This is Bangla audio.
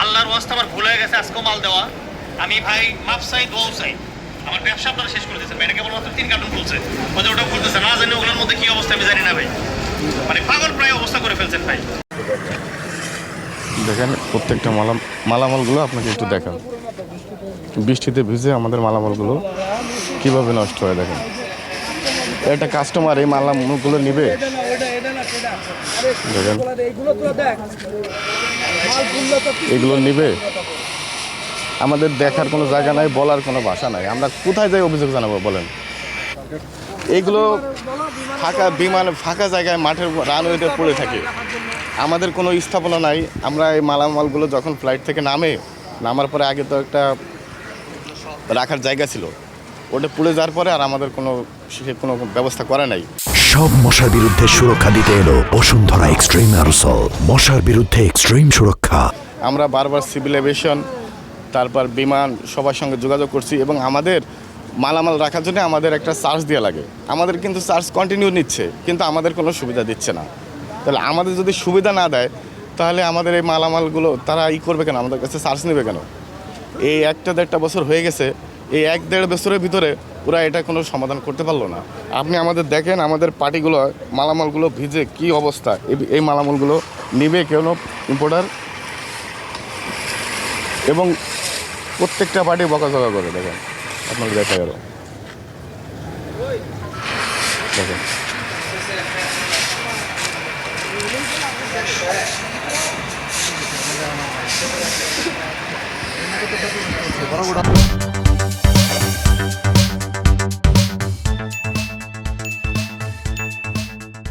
আল্লাহর ওয়াস্তে আমার ভুল হয়ে গেছে আজকেও মাল দেওয়া। আমি ভাই মাপ চাই, দোয়াও চাই। আমার ব্যবসা আপনারা শেষ করে দিয়েছেন ভাই। এটা কেবলমাত্র 3 কার্টুন খুলছে, ওটা খুলতেছে না, জানি ওগুলোর মধ্যে কি অবস্থা আমি জানি না ভাই। মানে পাগল প্রায় অবস্থা করে ফেলছেন ভাই। দেখেন প্রত্যেকটা মালামালগুলো আপনাকে একটু দেখান। বৃষ্টিতে ভিজে আমাদের মালামালগুলো কীভাবে নষ্ট হয় দেখেন। একটা কাস্টমার এই মালামালগুলো নিবে, দেখেন এগুলো নিবে, আমাদের দেখার কোনো জায়গা নাই, বলার কোনো ভাষা নাই। আমরা কোথায় যাই অভিযোগ জানাবো বলেন? এইগুলো ফাঁকা জায়গায় মাঠের রানওয়েতে পড়ে থাকে, আমাদের কোনো স্থাপনা নাই। আমরা এই মালামালগুলো যখন ফ্লাইট থেকে নামার পরে আগে তো একটা রাখার জায়গা ছিল, ওটা পুড়ে যাওয়ার পরে আর আমাদের কোনো ব্যবস্থা করা নাই। সব মশার বিরুদ্ধে সুরক্ষা দিতে এলো বসুন্ধরা এক্সট্রিম অ্যারোসল, মশার বিরুদ্ধে এক্সট্রিম সুরক্ষা। আমরা বারবার সিভিল এভিয়েশন, তারপর বিমান সবার সঙ্গে যোগাযোগ করছি এবং আমাদের মালামাল রাখার জন্য আমাদের একটা চার্জ দেওয়া লাগে। আমাদের কিন্তু চার্জ কন্টিনিউ নিচ্ছে, কিন্তু আমাদের কোনো সুবিধা দিচ্ছে না। তাহলে আমাদের যদি সুবিধা না দেয় তাহলে আমাদের এই মালামালগুলো তারা করবে কেন, আমাদের কাছে চার্জ নেবে কেন? এই 1-1.5 বছর হয়ে গেছে, এই 1-1.5 বছরের ভিতরে ওরা এটা কোনো সমাধান করতে পারলো না। আপনি আমাদের দেখেন, আমাদের পার্টিগুলো মালামালগুলো ভিজে কি অবস্থা। এই মালামালগুলো নিবে কেন ইম্পোর্টার, এবং প্রত্যেকটা পার্টি বকাঝকা করে। দেখেন আপনাকে দেখা গেল, দেখেন